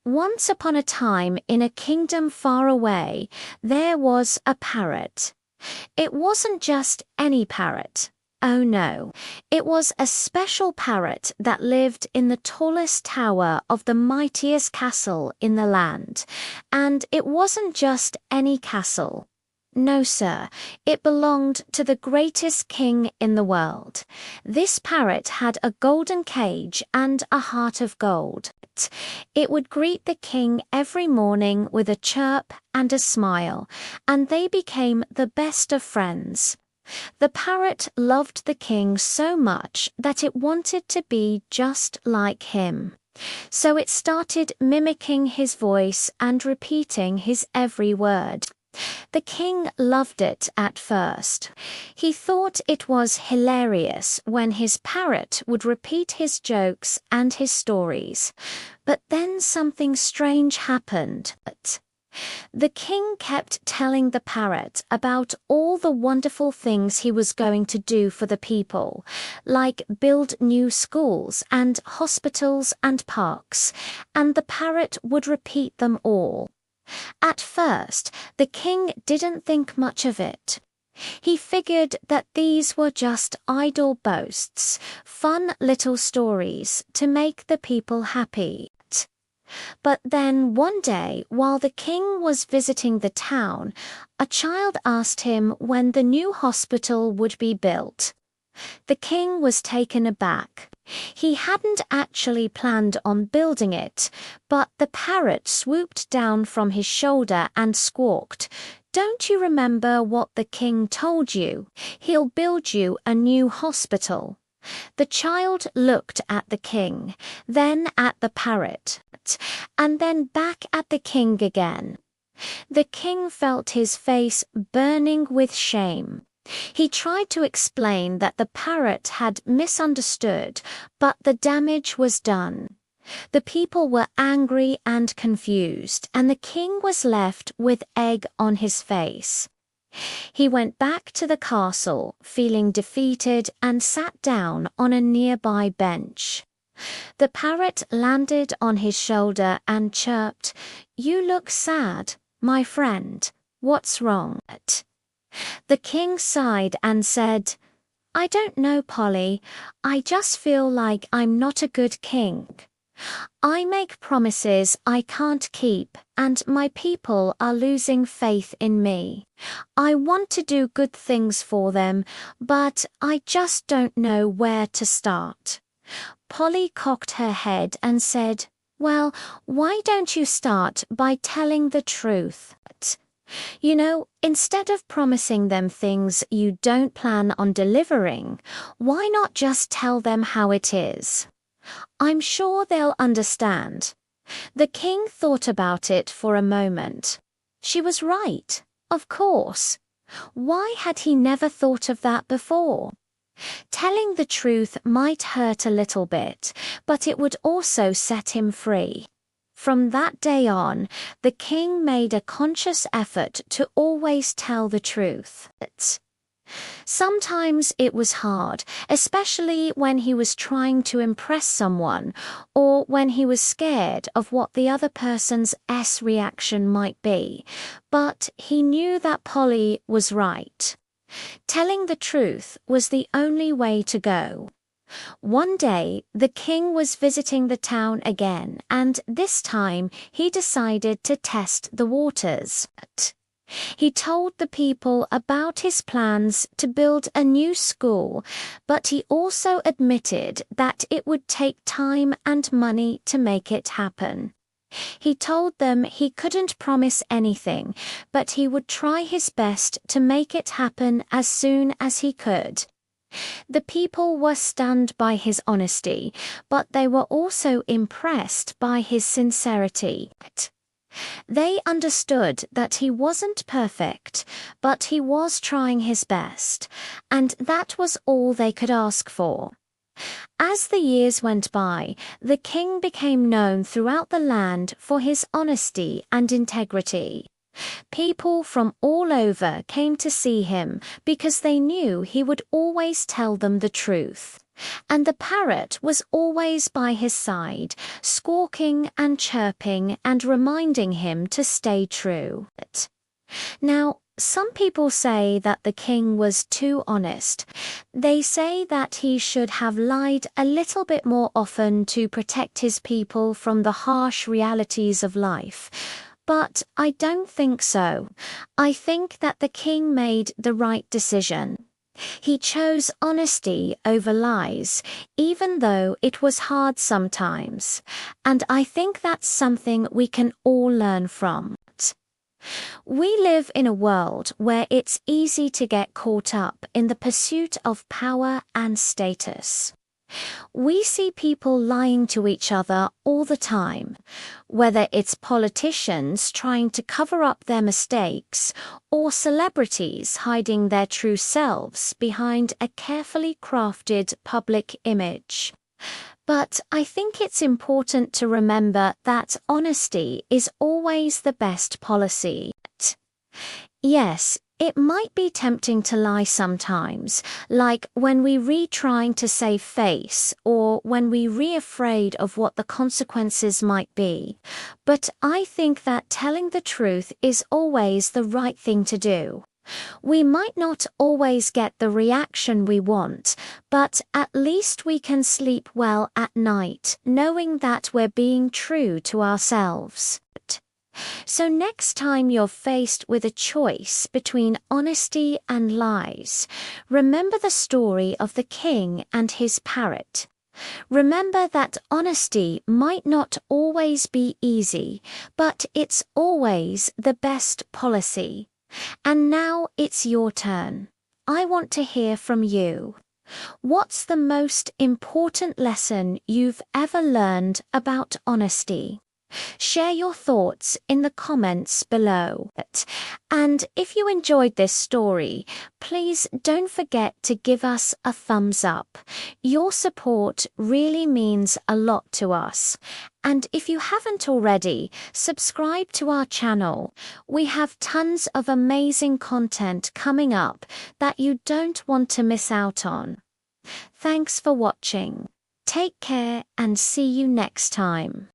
Once upon a time, in a kingdom far away, there was a parrot. It wasn't just any parrot. Oh no, it was a special parrot that lived in the tallest tower of the mightiest castle in the land. And it wasn't just any castle. No, sir, it belonged to the greatest king in the world. This parrot had a golden cage and a heart of gold. It would greet the king every morning with a chirp and a smile, and they became the best of friends. The parrot loved the king so much that it wanted to be just like him. So it started mimicking his voice and repeating his every word. The king loved it at first. He thought it was hilarious when his parrot would repeat his jokes and his stories. But then something strange happened. The king kept telling the parrot about all the wonderful things he was going to do for the people, like build new schools and hospitals and parks, and the parrot would repeat them all. At first, the king didn't think much of it. He figured that these were just idle boasts, fun little stories to make the people happy. But then one day, while the king was visiting the town, a child asked him when the new hospital would be built. The king was taken aback. He hadn't actually planned on building it, but the parrot swooped down from his shoulder and squawked, "Don't you remember what the king told you? He'll build you a new hospital." The child looked at the king, then at the parrot, and then back at the king again. The king felt his face burning with shame. He tried to explain that the parrot had misunderstood, but the damage was done. The people were angry and confused, and the king was left with egg on his face. He went back to the castle, feeling defeated, and sat down on a nearby bench. The parrot landed on his shoulder and chirped, "You look sad, my friend. What's wrong?" The king sighed and said, "I don't know, Polly. I just feel like I'm not a good king. I make promises I can't keep, and my people are losing faith in me. I want to do good things for them, but I just don't know where to start." Polly cocked her head and said, "Well, why don't you start by telling the truth? You know, instead of promising them things you don't plan on delivering, why not just tell them how it is? I'm sure they'll understand." The king thought about it for a moment. She was right, of course. Why had he never thought of that before? Telling the truth might hurt a little bit, but it would also set him free. From that day on, the king made a conscious effort to always tell the truth. Sometimes it was hard, especially when he was trying to impress someone, or when he was scared of what the other person's reaction might be. But he knew that Polly was right. Telling the truth was the only way to go. One day, the king was visiting the town again, and this time he decided to test the waters. He told the people about his plans to build a new school, but he also admitted that it would take time and money to make it happen. He told them he couldn't promise anything, but he would try his best to make it happen as soon as he could. The people were stunned by his honesty, but they were also impressed by his sincerity. They understood that he wasn't perfect, but he was trying his best, and that was all they could ask for. As the years went by, the king became known throughout the land for his honesty and integrity. People from all over came to see him because they knew he would always tell them the truth. And the parrot was always by his side, squawking and chirping and reminding him to stay true. Now, some people say that the king was too honest. They say that he should have lied a little bit more often to protect his people from the harsh realities of life. But I don't think so. I think that the king made the right decision. He chose honesty over lies, even though it was hard sometimes. And I think that's something we can all learn from. We live in a world where it's easy to get caught up in the pursuit of power and status. We see people lying to each other all the time, whether it's politicians trying to cover up their mistakes or celebrities hiding their true selves behind a carefully crafted public image. But I think it's important to remember that honesty is always the best policy. Yes, it might be tempting to lie sometimes, like when we trying to save face or when we afraid of what the consequences might be. But I think that telling the truth is always the right thing to do. We might not always get the reaction we want, but at least we can sleep well at night, knowing that we're being true to ourselves. So next time you're faced with a choice between honesty and lies, remember the story of the king and his parrot. Remember that honesty might not always be easy, but it's always the best policy. And now it's your turn. I want to hear from you. What's the most important lesson you've ever learned about honesty? Share your thoughts in the comments below. And if you enjoyed this story, please don't forget to give us a thumbs up. Your support really means a lot to us. And if you haven't already, subscribe to our channel. We have tons of amazing content coming up that you don't want to miss out on. Thanks for watching. Take care and see you next time.